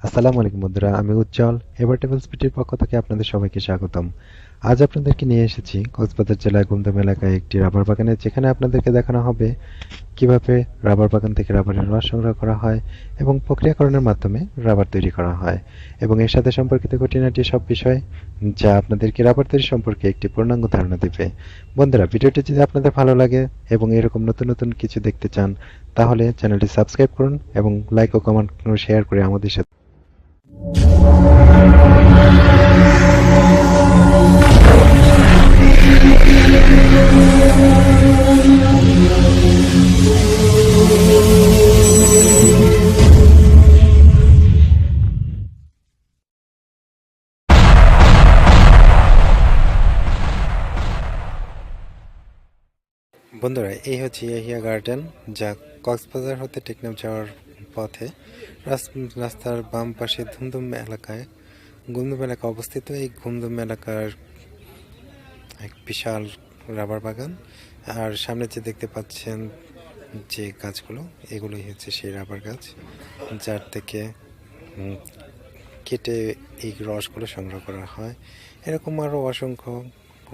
আসসালামু আলাইকুম বন্ধুরা, আমি উজ্জ্বল এভারটেবল স্পিডের পক্ষ থেকে আপনাদের সবাইকে স্বাগতম। আজ আপনাদেরকে নিয়ে এসেছি কক্সবাজার জেলার গুমদম এলাকায় একটি রাবার বাগানে, যেখানে আপনাদেরকে দেখানো হবে কিভাবে রাবার বাগান থেকে রাবারের রস সংগ্রহ করা হয় এবং প্রক্রিয়াকরণের মাধ্যমে রাবার তৈরি করা হয়, এবং এর সাথে সম্পর্কিত খুঁটিনাটি সব বিষয় যা আপনাদেরকে রাবার তৈরি সম্পর্কে একটি পূর্ণাঙ্গ ধারণা দেবে। বন্ধুরা, ভিডিওটি যদি আপনাদের ভালো লাগে এবং এরকম নতুন নতুন কিছু দেখতে চান, তাহলে চ্যানেলটি সাবস্ক্রাইব করুন এবং লাইক ও কমেন্ট শেয়ার করে আমাদের সাথে। বন্ধুরা, এই হচ্ছে ইয়াহিয়া গার্ডেন, যা কক্সবাজার হতে টেকনাফ যাওয়ার পথে রাস্তার বাম পাশে গুমদুম এলাকা অবস্থিত। এই গুমদুম এলাকার এক বিশাল রাবার বাগান, আর সামনে যে দেখতে পাচ্ছেন যে গাছগুলো, এগুলোই হচ্ছে সেই রাবার গাছ, যার থেকে কেটে এই রসগুলো সংগ্রহ করা হয়। এরকম আরও অসংখ্য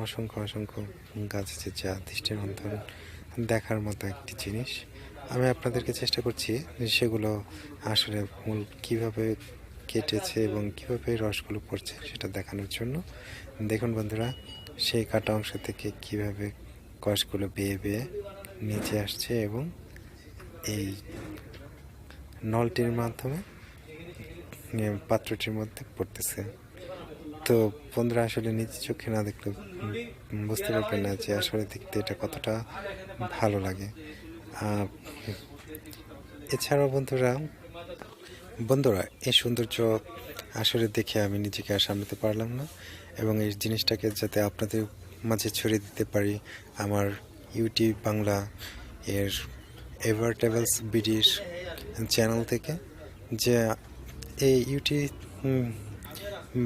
অসংখ্য অসংখ্য গাছ আছে, যা দৃষ্টির অন্তর দেখার মতো একটি জিনিস। আমি আপনাদেরকে চেষ্টা করছি সেগুলো আসলে মূল কীভাবে কেটেছে এবং কীভাবে রসগুলো পড়ছে সেটা দেখানোর জন্য। দেখুন বন্ধুরা, সেই কাটা অংশ থেকে কীভাবে কষগুলো বেয়ে বেয়ে নিচে আসছে এবং এই নলটির মাধ্যমে পাত্রটির মধ্যে পড়তেছে। তো বন্ধুরা, আসলে নিজ চোখে না দেখলে বুঝতে পারবেন না যে আসলে দেখতে এটা কতটা ভালো লাগে। এছাড়াও বন্ধুরা এই সৌন্দর্য আসলে দেখে আমি নিজেকে আর সামলাতে পারলাম না, এবং এই জিনিসটাকে যাতে আপনাদের মাঝে ছড়িয়ে দিতে পারি আমার ইউটিউব বাংলা এর এভারটেবলস বিডির চ্যানেল থেকে। যে এই ইউটিউব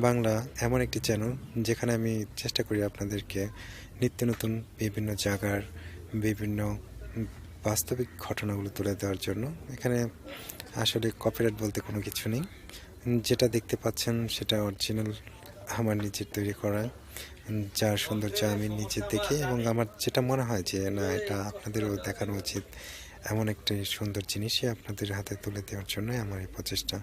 বাংলা এমন একটি চ্যানেল যেখানে আমি চেষ্টা করি আপনাদেরকে নিত্য নতুন বিভিন্ন জায়গার বিভিন্ন বাস্তবিক ঘটনাগুলো তুলে দেওয়ার জন্য। এখানে আসলে কপিরাইট বলতে কোনো কিছু নেই। যেটা দেখতে পাচ্ছেন সেটা অরিজিনাল আমার নিজের তৈরি করা, যার সৌন্দর্য আমি নিজে দেখি এবং আমার যেটা মনে হয় যে না, এটা আপনাদেরও দেখানো উচিত। এমন একটি সুন্দর জিনিসই আপনাদের হাতে তুলে দেওয়ার জন্যই আমার এই প্রচেষ্টা।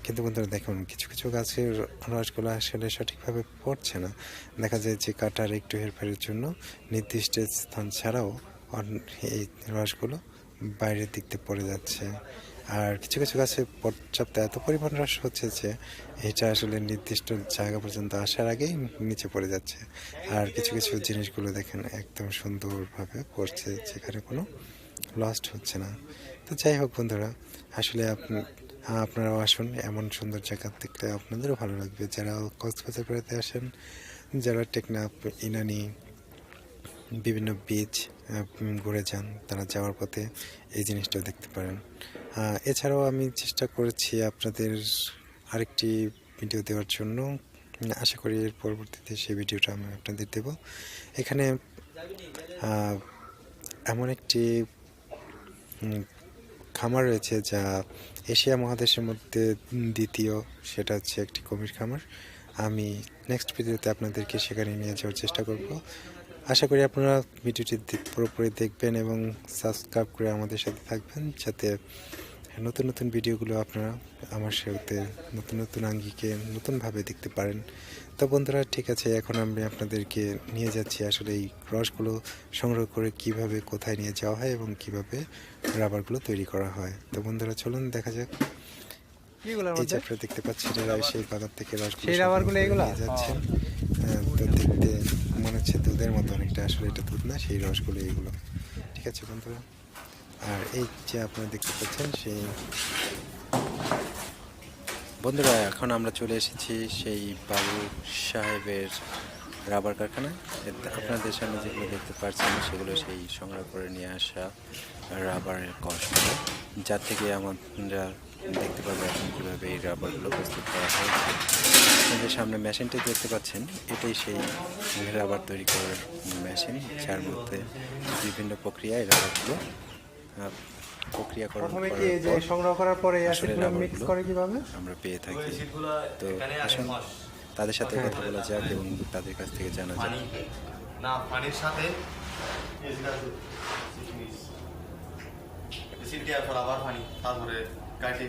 কিন্তু বন্ধুরা দেখুন, কিছু কিছু গাছের রসগুলো আসলে সঠিকভাবে পড়ছে না। দেখা যায় যে কাটার একটু হেরফেরের জন্য নির্দিষ্ট স্থান ছাড়াও এই রসগুলো বাইরের দিক দিয়ে পড়ে যাচ্ছে। আর কিছু কিছু গাছে পর্যাপ্ত এত পরিমাণ রস হচ্ছে যে এটা আসলে নির্দিষ্ট জায়গা পর্যন্ত আসার আগেই নিচে পড়ে যাচ্ছে। আর কিছু কিছু জিনিসগুলো দেখেন একদম সুন্দরভাবে পড়ছে, যেখানে কোনো লস্ট হচ্ছে না। তো যাই হোক বন্ধুরা, আসলে আপনারাও আসুন, এমন সুন্দর জায়গা দেখলে আপনাদেরও ভালো লাগবে। যারা কক্সবাজার বেড়াতে আসেন, যারা টেকনাফ, ইনানি বিভিন্ন বিচ ঘুরে যান, তারা যাওয়ার পথে এই জিনিসটাও দেখতে পারেন। এছাড়াও আমি চেষ্টা করেছি আপনাদের আরেকটি ভিডিও দেওয়ার জন্য। আশা করি এর পরবর্তীতে সেই ভিডিওটা আমি আপনাদের দেব। এখানে এমন একটি খামার রয়েছে যা এশিয়া মহাদেশের মধ্যে দ্বিতীয়, সেটা হচ্ছে একটি কুমির খামার। আমি নেক্সট ভিডিওতে আপনাদেরকে সেখানে নিয়ে যাওয়ার চেষ্টা করব। আশা করি আপনারা ভিডিওটি পুরোপুরি দেখবেন এবং সাবস্ক্রাইব করে আমাদের সাথে থাকবেন, যাতে নতুন নতুন ভিডিওগুলো আপনারা আমার সাথে নতুন নতুন আঙ্গিকে নতুনভাবে দেখতে পারেন। তো বন্ধুরা, ঠিক আছে, এখন আমি আপনাদেরকে নিয়ে যাচ্ছি আসলে এই রসগুলো সংগ্রহ করে কিভাবে কোথায় নিয়ে যাওয়া হয় এবং কিভাবে রাবারগুলো তৈরি করা হয়। তো বন্ধুরা, চলুন দেখা যাক। এই যে আপনারা দেখতে পাচ্ছেন, এরা সেই বাগান থেকে রসগুলো নিয়ে যাচ্ছেন। তো দেখতে মনে হচ্ছে দুধের মতো অনেকটা, আসলে এটা দুধ না, সেই রসগুলো এইগুলো। ঠিক আছে বন্ধুরা, আর এই যে আপনারা দেখতে পাচ্ছেন সেই বন্ধুরা, এখন আমরা চলে এসেছি সেই বাবু সাহেবের রাবার কারখানায়। আপনাদের সামনে যেগুলো দেখতে পাচ্ছেন সেগুলো সেই সংগ্রহ করে নিয়ে আসা রাবারের কষগুলো, যার থেকে আমরা দেখতে পাবো এখন কীভাবে এই রাবারগুলো প্রস্তুত করা হয়েছে। আপনাদের সামনে মেশিনটি দেখতে পাচ্ছেন, এটাই সেই রাবার তৈরি করার মেশিন, যার মধ্যে বিভিন্ন প্রক্রিয়ায় রাবারগুলো প্রক্রিয়াকরণ প্রথমে করার কি এই যে পর সংগ্রহ করার পরে এই আসলে অ্যাসিডগুলো মিক্স রাবারগুলো করে কিভাবে? আমরা পেয়ে থাকি। ওই সিটগুলো তো এখানে আসুন তাদের সাথে কথা বলা যাক এবং তাদের কাছ থেকে জানা যাক। পানি না পানির সাথে সিট দেওয়ার পর আবার পানি, তারপরে কাটে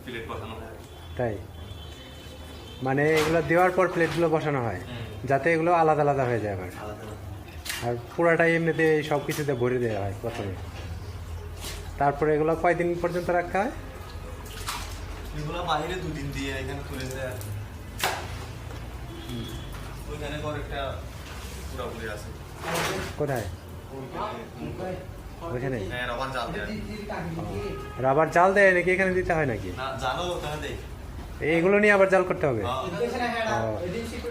প্লেট বসানো হয়। তাই মানে এগুলো দেওয়ার পর প্লেটগুলো বসানো হয় যাতে এগুলো আলাদা আলাদা হয়ে যায় আবার, আর পুরাটাই এমনিতে সব কিছুতে ভরে দেওয়া হয় প্রথমে। তারপরে এগুলো কয়দিন পর্যন্ত রাখা হয়? এগুলো বাইরে 2 দিন দিয়ে এখানে তুলে দেয়। ওইখানে পর একটা পুরাপুরি আছে। কোথায়? ওইখানে হ্যাঁ, রবার জাল দেয়। রাবার জাল দেয় নাকি এখানে দিতে হয় নাকি? না, জালও ওখানে দেয়। এইগুলো নিয়ে আবার জাল করতে হবে? ও,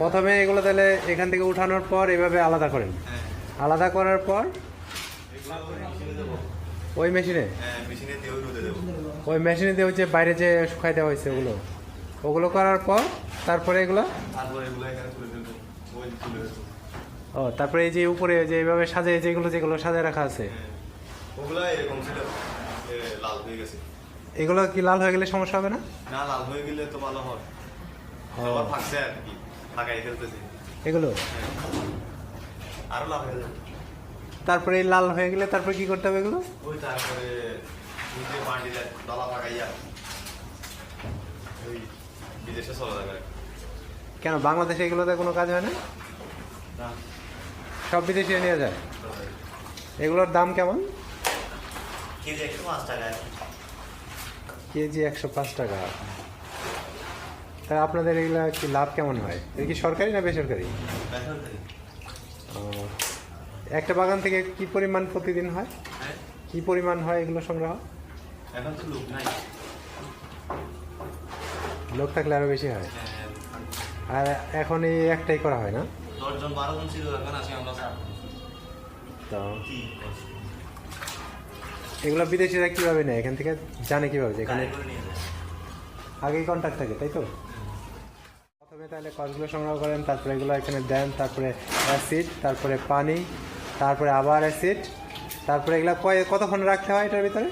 প্রথমে এগুলো তাহলে এখান থেকে উঠানোর পর এভাবে আলাদা করেন, হ্যাঁ, আলাদা করার পর এগুলো মেশিনে দেবো। ওই মেশিনে, হ্যাঁ, মেশিনে দিয়ে রোদে দেবো। ওই মেশিনে দিয়ে যে বাইরে যে শুকাই দেওয়া হয়েছে ওগুলো, ওগুলো করার পর তারপরে এগুলো, তারপরে এগুলো এখানে তুলে দেবো। ওই তুলে দেবো। ও তারপরে এই যে উপরে যে এইভাবে সাজায় যেগুলো সাজায় রাখা আছে হ্যাঁ, ওগুলো এরকম ছিল, লাল হয়ে গেছে। এগুলো কি লাল হয়ে গেলে সমস্যা হবে না? না, লাল হয়ে গেলে তো ভালো হয়। ও, আবার ফাঁকছে আর কি, ফাঁকাই ফেলতেছি। এগুলো আরো লাভ হয়ে যাবে। তারপরে এই লাল হয়ে গেলে তারপরে কি করতে হবে এগুলো? ওই তারপরে নিজে পানি দেয়, দলা পাকাইয়া ওই বিদেশে চলে যাবে। কেন বাংলাদেশে এগুলোতে কোনো কাজ হয় না? না, সব বিদেশে নিয়ে যায়। এগুলোর দাম কেমন? কেজি 105 টাকায়। কেজি 105 টাকা। তা আপনাদের এগুলা কি লাভ কেমন হয়? এটা কি সরকারি না বেসরকারি? বেসরকারি। ও, একটা বাগান থেকে কি পরিমাণ প্রতিদিন হয়? হ্যাঁ, কি পরিমাণ হয় এগুলো সংগ্রহ? এখন তো লোক নাই। লোক থাকলে আরো বেশি হয়। হ্যাঁ, আর এখন এই একটাই করা হয় না? 10 জন 12 জন ছিল, এখন আসি আমরা 4 জন। তো কি এগুলো বিদেশিরা কিভাবে নেয় এখান থেকে, জানে কিভাবে যে এখানে গাড়ি করে নিয়ে যায়। আগেই কন্ট্যাক্ট থাকে, তাই তো? প্রথমে তাহলে কসগুলো সংগ্রহ করেন, তারপরে এগুলো এখানে দেন, তারপরে অ্যাসিড, তারপরে পানি, তারপরে আবার অ্যাসিড, তারপরে এগুলো কতক্ষণ রাখতে হয় এটার ভিতরে?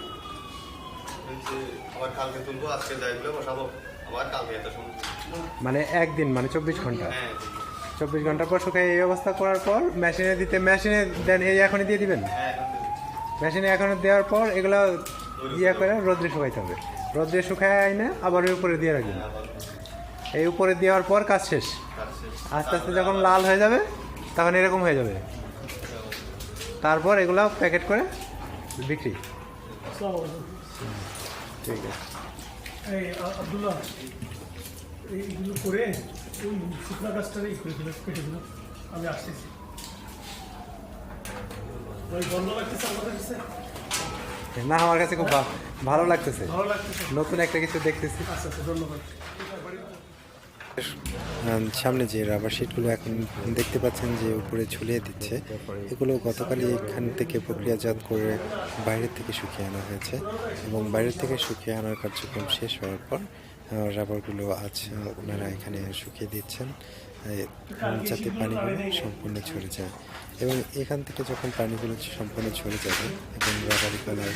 ওই যে আবার কালকে তুলবো, আজকে যাইগুলো বসাবো, আবার কালকে এত সময়। মানে একদিন, মানে 24 ঘন্টা। হ্যাঁ, 24 ঘন্টা পর শুকায় এই অবস্থা করার পর মেশিনে মেশিনে দেন, এই এখনই দিয়ে দিবেন। হ্যাঁ, মেশিনে এখন দেওয়ার পর এগুলো ইয়ে করে রোদ্রে শুকাইতে হবে। রোদ্রে শুকায় আইনে আবার ওই উপরে দিয়ে রাখবেন। এই উপরে দেওয়ার পর কাজ শেষ। আস্তে আস্তে যখন লাল হয়ে যাবে তখন এরকম হয়ে যাবে, তারপর এগুলো প্যাকেট করে বিক্রি। ঠিক আছে। এই আব্দুল্লাহ, এইগুলো করে ওই শুকনা গাছটারই করে দিল, কেটে দিল। আমি আসতেছি। ওই বন্ধ লাগতেছে আমাদের কাছে, না আমার কাছে খুব ভালো লাগতেছে, ভালো লাগতেছে। নতুন একটা কিছু দেখতেছি। আচ্ছা আচ্ছা, ধন্যবাদ। সামনে যে রাবার শিটগুলো এখন দেখতে পাচ্ছেন যে উপরে ঝুলিয়ে দিচ্ছে, এগুলো গতকালই এখান থেকে প্রক্রিয়াজাত করে বাইরের থেকে শুকিয়ে আনা হয়েছে এবং বাইরের থেকে শুকিয়ে আনার কার্যক্রম শেষ হওয়ার পর রাবারগুলো আজ ওনারা এখানে শুকিয়ে দিচ্ছেন যাতে পানিগুলো সম্পূর্ণ ঝরে যায়। এবং এখান থেকে যখন পানিগুলো সম্পূর্ণ ঝরে যাবে এবং রাবারি কালার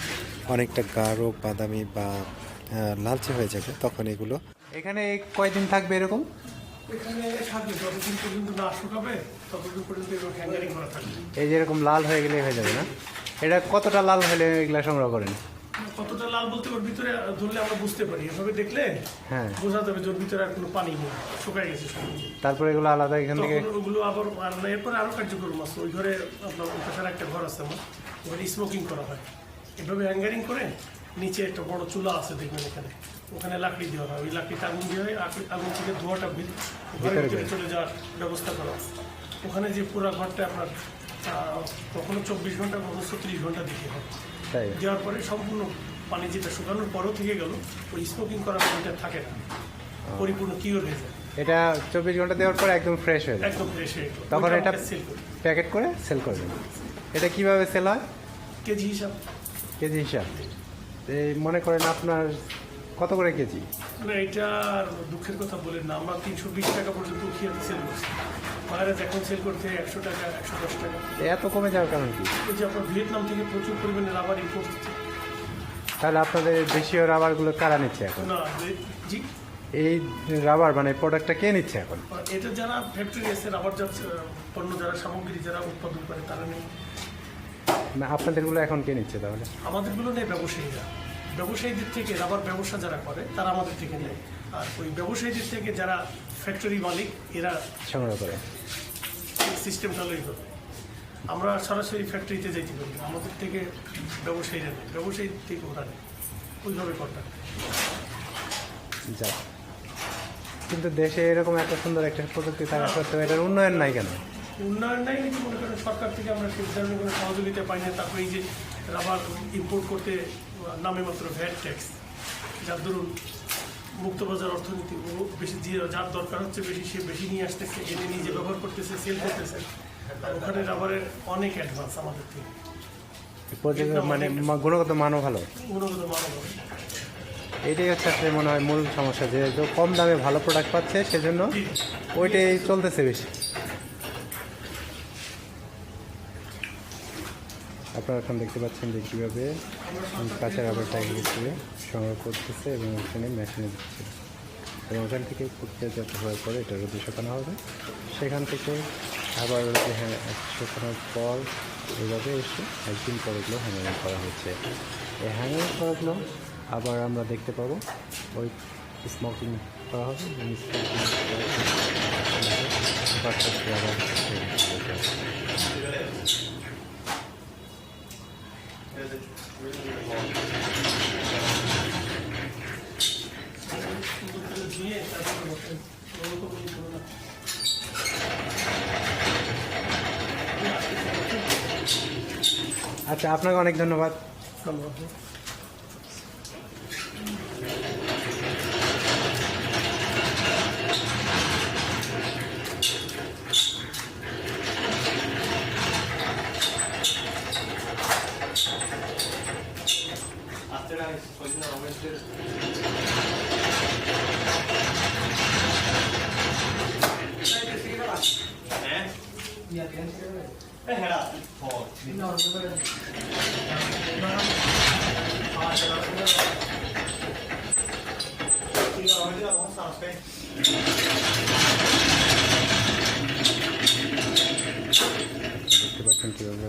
অনেকটা গাঢ় বাদামি বা লালচে হয়ে যাবে, তখন এগুলো এখানে কয়দিন থাকবে এরকম? এখানে থাকবে যতদিন পর্যন্ত না শুকাবে ততদিন পর্যন্ত এগুলো হ্যাঙ্গারিং করা থাকবে। এই যে এরকম লাল হয়ে গেলে হয়ে যাবে না? এটা কতটা লাল হলে এগুলা সংগ্রহ করেন? কতটা লাল বলতে ওর ভিতরে ধরলে আমরা বুঝতে পারি, এভাবে দেখলে হ্যাঁ, বোঝা যাবে যে ওর ভিতরে আর কোনো পানি নেই, শুকায় গেছে সব। তারপরে এগুলো আলাদা এখান থেকে তখন ওগুলো আবার এরপরে আরও কার্যক্রম আছে। ওই ঘরে আপনার ওই পাশে একটা ঘর আছে আমার, ওখানে স্মোকিং করা হয়। এভাবে হ্যাঙ্গারিং করে নিচে একটা বড় চুলা আছে দেখবেন এখানে, ওখানে লাকড়ি দেওয়া হয়। ওই লাকড়িতে আগুন দিয়ে হয়, আগুন থেকে ধোঁয়াটা ঘরের ভিতরে চলে যাওয়ার ব্যবস্থা করা আছে। ওখানে যে পুরো ঘরটা আপনার কখনো 24 ঘন্টা, কখনো 36 ঘন্টা দিতে হয়। তাই দেওয়ার পরে সম্পূর্ণ পানি যেটা শুকানোর পরও থেকে গেল, ওই স্মোকিং করার পানিটা থাকে না, পরিপূর্ণ কিওর হয়ে যায়। এটা 24 ঘন্টা দেওয়ার পর একদম ফ্রেশ হয়ে যায়, একদম ফ্রেশ হয়ে গেল। তখন ওইটা এটা আমরা সেল করি প্যাকেট করে সেল করবেন। এটা কিভাবে সেল হয়? কেজি হিসাব। কেজি হিসাব। এই মনে করেন আপনার কত করে কেজি? না, এটা আর দুঃখের কথা বলেন না, আমরা 320 টাকা পর্যন্ত উঠিয়ে সেল করছি। মহারাজ এখন সেল করতে 100 টাকা, 110 টাকা। এত কমে যাওয়ার কারণ কি? এই যে আপনার ভিয়েতনাম থেকে প্রচুর পরিমাণে রাবার ইম্পোর্ট হচ্ছে, তাহলে আপনাদের দেশীয় রাবারগুলো কারা নিচ্ছে এখন? না জি, এই রাবার মানে প্রোডাক্টটা কে নিচ্ছে এখন? এটা যারা ফ্যাক্টরি আছে রাবারজাত পণ্য যারা সামগ্রী যারা উৎপাদন করে তারা নেই। না আপনাদেরগুলো এখন কে নিচ্ছে তাহলে? আমাদেরগুলো নেই ব্যবসায়ীরা। ব্যবসায়ীদের থেকে রাবার ব্যবসা যারা করে তারা আমাদের থেকে নেয়, আর ওই ব্যবসায়ীদের থেকে যারা ফ্যাক্টরি মালিক এরা সংগ্রহ করে। সিস্টেমটা লই করে। আমরা সরাসরি ফ্যাক্টরিতে যাইতে পারি না, আমাদের থেকে ব্যবসায়ীরা নেই, ব্যবসায়ীর থেকে ওরা নেই, ওইভাবে কন্ট্যাক্ট। যাক, কিন্তু দেশে এরকম এত সুন্দর একটা প্রযুক্তি থাকা সত্ত্বেও এটার উন্নয়ন নাই কেন? উন্নয়ন নাই মনে করেন, সরকার থেকে আমরা সেই ধরনের কোনো সহযোগিতা পাই না। তারপরে এই যে রাবার ইম্পোর্ট করতে নামে মাত্র ভ্যাট ট্যাক্স, যার ধরুন মুক্তবাজার অর্থনীতি, ও বেশি যে যার দরকার হচ্ছে বেশি সে বেশি নিয়ে আসতেছে, এনে নিজে ব্যবহার করতেছে, সেল করতেছে। আর ওখানে রাবারের অনেক অ্যাডভান্স আমাদের থেকে, মানে গুণগত মানও ভালো। গুণগত মানব। এটাই হচ্ছে আসলে মনে হয় মূল সমস্যা, যে কম দামে ভালো প্রোডাক্ট পাচ্ছে সেজন্য ওইটাই চলতেছে বেশি। আপনারা এখন দেখতে পাচ্ছেন যে কীভাবে কাঁচা রাবারটা হিসেবে সংগ্রহ করতেছে এবং ওখানে মেশিনে দিচ্ছে, এবং ওখান থেকে প্রক্রিয়াজাত হওয়ার পরে এটা রোদে শুকানো হবে। সেখান থেকে আবার হ্যাঁ শুকানোর পর এইভাবে এসে একদিন পর এগুলো হ্যাঙ্গারিং করা হচ্ছে। এই হ্যাঙ্গারিং করাগুলো আবার আমরা দেখতে পাবো ওই স্মোকিং করা হবে, দিয়ে তারপরে আচ্ছা, আপনাকে অনেক ধন্যবাদ। ধন্যবাদ। দেখতে পাচ্ছেন কীভাবে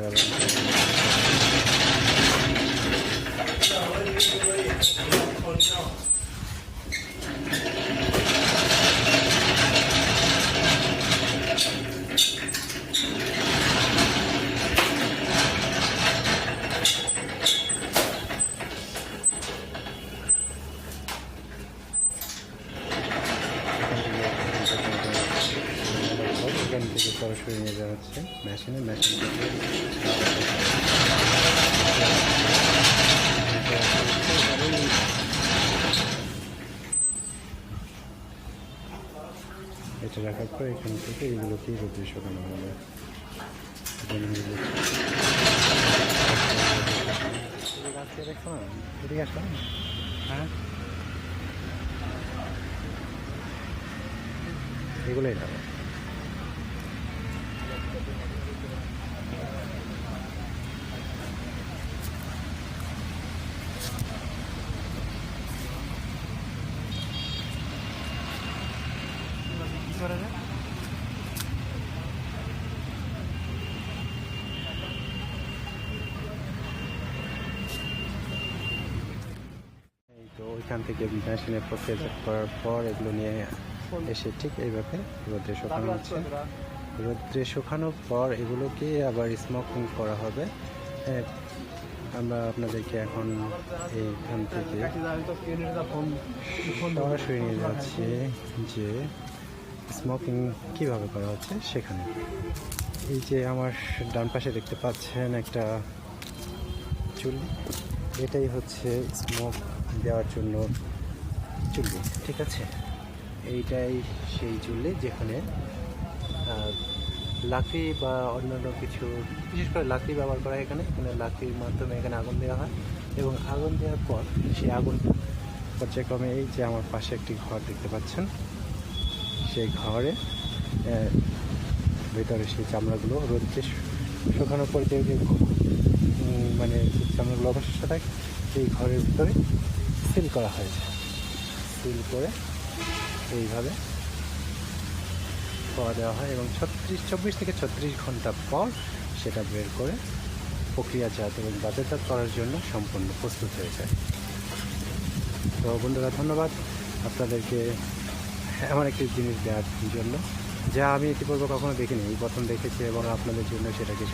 এখান থেকে সরাসরি নিয়ে যাওয়া হচ্ছে মেশিন থেকে এটা রাখার পর এখান থেকে এইগুলোকেই রোদে শুকানো হবে। দেখো না, এদিকে আসো। হ্যাঁ, এগুলোই যাবে। এই তো ওইখান থেকে মেশিনে প্রক্রিয়াজাত করার পর এগুলো নিয়ে এসে ঠিক এইভাবে রোদ্রে শুকানো হচ্ছে। রোদ্রে শুকানোর পর এগুলোকে আবার স্মোকিং করা হবে। আমরা আপনাদেরকে এখন এইখান থেকে সরাসরি নিয়ে যাচ্ছি যে স্মোকিং কীভাবে করা হচ্ছে সেখানে। এই যে আমার ডান পাশে দেখতে পাচ্ছেন একটা চুল্লি, এটাই হচ্ছে স্মোক দেওয়ার জন্য চুল্লি, ঠিক আছে? এইটাই সেই চুল্লি যেখানে লাকড়ি বা অন্যান্য কিছু, বিশেষ করে লাকড়ি ব্যবহার করা হয়। এখানে লাকড়ির মাধ্যমে এখানে আগুন দেওয়া হয় এবং আগুন দেওয়ার পর সেই আগুন পর্যায়ক্রমে এই যে আমার পাশে একটি ঘর দেখতে পাচ্ছেন, সেই ঘরে ভেতরে সেই চামড়াগুলো রোদে শুকানোর পর যে মানে চামড়াগুলো অবশিষ্ট থাকে এই ঘরের ভিতরে সিল করা হয়েছে। সিল করে এইভাবে পাওয়া দেওয়া হয় এবং 24 থেকে 36 ঘন্টা পর সেটা বের করে প্রক্রিয়াজাত এবং বাজারজাত করার জন্য সম্পূর্ণ প্রস্তুত হয়ে যায়। তো বন্ধুরা, ধন্যবাদ আপনাদেরকে এমন একটি জিনিস দেওয়ার জন্য যা আমি ইতিপূর্বে কখনো দেখিনি, এই প্রথম দেখেছি এবং আপনাদের জন্য সেটাকে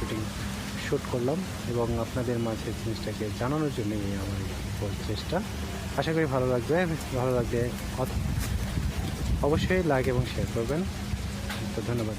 শ্যুট করলাম এবং আপনাদের মাঝে জিনিসটাকে জানানোর জন্যই আমার এই চেষ্টা। আশা করি ভালো লাগবে। ভালো লাগলে অবশ্যই লাইক এবং শেয়ার করবেন। তো ধন্যবাদ।